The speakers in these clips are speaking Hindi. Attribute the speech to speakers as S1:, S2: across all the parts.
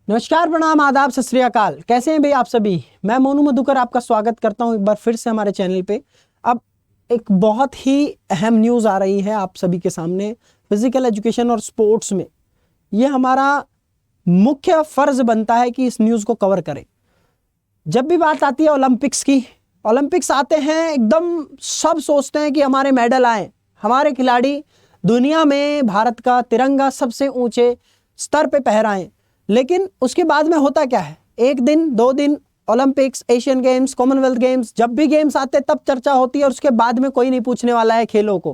S1: नमस्कार, प्रणाम, आदाब, सत श्री अकाल। कैसे हैं भाई आप सभी। मैं मोनू मधुकर आपका स्वागत करता हूं एक बार फिर से हमारे चैनल पे। अब एक बहुत ही अहम न्यूज़ आ रही है आप सभी के सामने। फिजिकल एजुकेशन और स्पोर्ट्स में ये हमारा मुख्य फर्ज बनता है कि इस न्यूज़ को कवर करें। जब भी बात आती है ओलंपिक्स की, ओलंपिक्स आते हैं एकदम सब सोचते हैं कि हमारे मेडल आए, हमारे खिलाड़ी दुनिया में भारत का तिरंगा सबसे ऊंचे स्तर पे फहराएं। लेकिन उसके बाद में होता क्या है, एक दिन दो दिन Olympics, Asian games, Commonwealth games, जब भी गेम्स आते तब चर्चा होती है और उसके बाद में कोई नहीं पूछने वाला है खेलों को।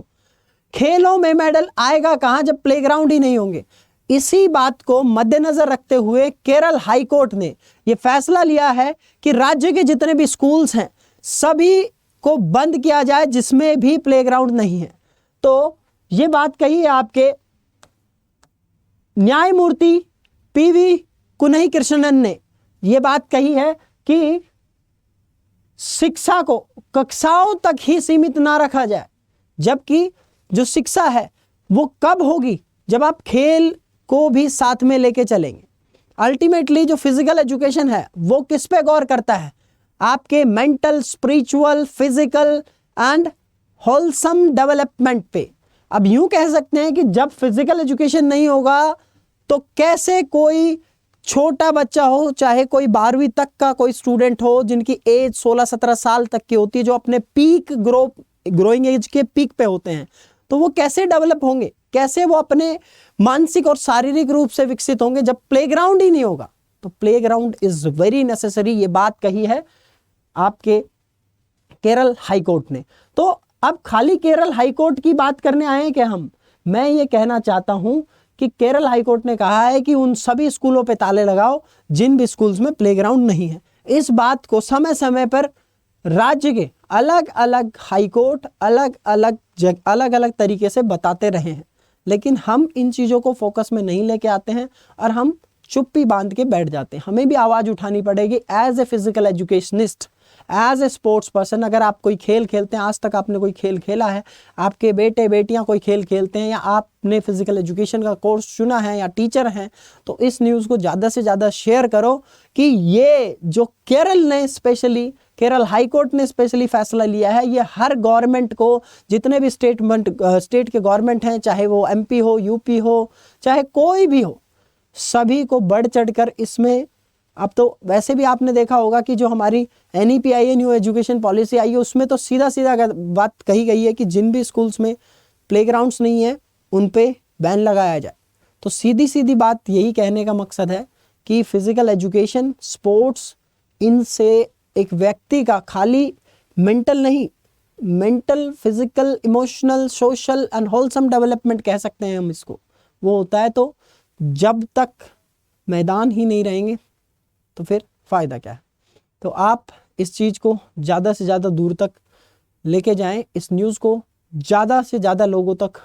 S1: खेलों में मेडल आएगा कहां जब प्लेग्राउंड ही नहीं होंगे। इसी बात को मद्देनजर रखते हुए केरल हाई कोर्ट ने यह फैसला लिया है कि राज्य के जितने भी स्कूल्स हैं सभी को बंद किया जाए जिसमें भी प्लेग्राउंड नहीं है। तो ये बात कही है आपके न्यायमूर्ति पीवी कुन्ही कृष्णन ने। यह बात कही है कि शिक्षा को कक्षाओं तक ही सीमित ना रखा जाए, जबकि जो शिक्षा है वो कब होगी, जब आप खेल को भी साथ में लेके चलेंगे। अल्टीमेटली जो फिजिकल एजुकेशन है वो किस पे गौर करता है, आपके mental, spiritual, physical and wholesome development पे। अब यूं कह सकते हैं कि जब फिजिकल एजुकेशन नहीं होगा तो कैसे कोई छोटा बच्चा हो, चाहे कोई 12वीं तक का कोई स्टूडेंट हो जिनकी एज 16-17 साल तक की होती है, जो अपने पीक ग्रोइंग एज के पीक पे होते हैं, तो वो कैसे डेवलप होंगे, कैसे वो अपने मानसिक और शारीरिक रूप से विकसित होंगे जब प्लेग्राउंड ही नहीं होगा। तो प्लेग्राउंड इज वेरी नेसेसरी। ये बात कही है आपके केरल हाई कोर्ट ने। तो अब खाली केरल हाई कोर्ट की बात करने आए हैं क्या हम? मैं ये कहना चाहता हूं कि केरल हाई कोर्ट ने कहा है कि उन सभी स्कूलों पे ताले लगाओ जिन भी स्कूल्स में प्लेग्राउंड नहीं है। इस बात को समय समय पर राज्य के अलग अलग हाई कोर्ट अलग अलग तरीके से बताते रहे हैं, लेकिन हम इन चीज़ों को फोकस में नहीं लेके आते हैं और हम चुप्पी बांध के बैठ जाते हैं। हमें भी आवाज़ उठानी पड़ेगी as a physical educationist, as a sports person. अगर आप कोई खेल खेलते हैं, आज तक आपने कोई खेल खेला है, आपके बेटे बेटियां कोई खेल खेलते हैं, या आपने फिजिकल एजुकेशन का कोर्स चुना है या टीचर हैं, तो इस न्यूज़ को ज़्यादा से ज़्यादा शेयर करो कि ये जो केरल हाई कोर्ट ने स्पेशली फैसला लिया है, ये हर गवर्नमेंट को, जितने भी स्टेट के गवर्नमेंट हैं, चाहे वो MP हो, UP हो, चाहे कोई भी हो, सभी को बढ़ चढ़कर इसमें। अब तो वैसे भी आपने देखा होगा कि जो हमारी NEP न्यू एजुकेशन पॉलिसी आई है उसमें तो सीधा सीधा बात कही गई है कि जिन भी स्कूल्स में प्लेग्राउंड्स नहीं है उन पे बैन लगाया जाए। तो सीधी सीधी बात यही कहने का मकसद है कि फिजिकल एजुकेशन, स्पोर्ट्स, इनसे एक व्यक्ति का खाली मेंटल नहीं, mental, physical, emotional, social and wholesome development कह सकते हैं हम इसको, वो होता है। तो जब तक मैदान ही नहीं रहेंगे तो फिर फ़ायदा क्या है। तो आप इस चीज़ को ज़्यादा से ज़्यादा दूर तक लेके जाएं, इस न्यूज़ को ज़्यादा से ज़्यादा लोगों तक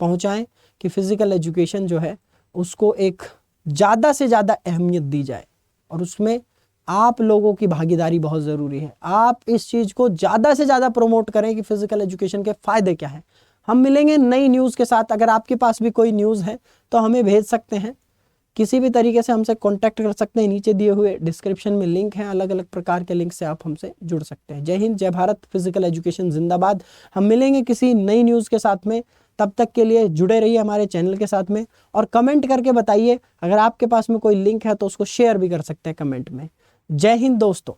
S1: पहुंचाएं कि फ़िज़िकल एजुकेशन जो है उसको एक ज़्यादा से ज़्यादा अहमियत दी जाए, और उसमें आप लोगों की भागीदारी बहुत ज़रूरी है। आप इस चीज़ को ज़्यादा से ज़्यादा प्रमोट करें कि फ़िज़िकल एजुकेशन के फ़ायदे क्या हैं। हम मिलेंगे नई न्यूज़ के साथ। अगर आपके पास भी कोई न्यूज़ है तो हमें भेज सकते हैं, किसी भी तरीके से हमसे कांटेक्ट कर सकते हैं। नीचे दिए हुए डिस्क्रिप्शन में लिंक हैं, अलग अलग प्रकार के लिंक से आप हमसे जुड़ सकते हैं। जय हिंद, जय भारत, फिजिकल एजुकेशन जिंदाबाद। हम मिलेंगे किसी नई न्यूज़ के साथ में, तब तक के लिए जुड़े रहिए हमारे चैनल के साथ में, और कमेंट करके बताइए। अगर आपके पास में कोई लिंक है तो उसको शेयर भी कर सकते हैं कमेंट में। जय हिंद दोस्तों।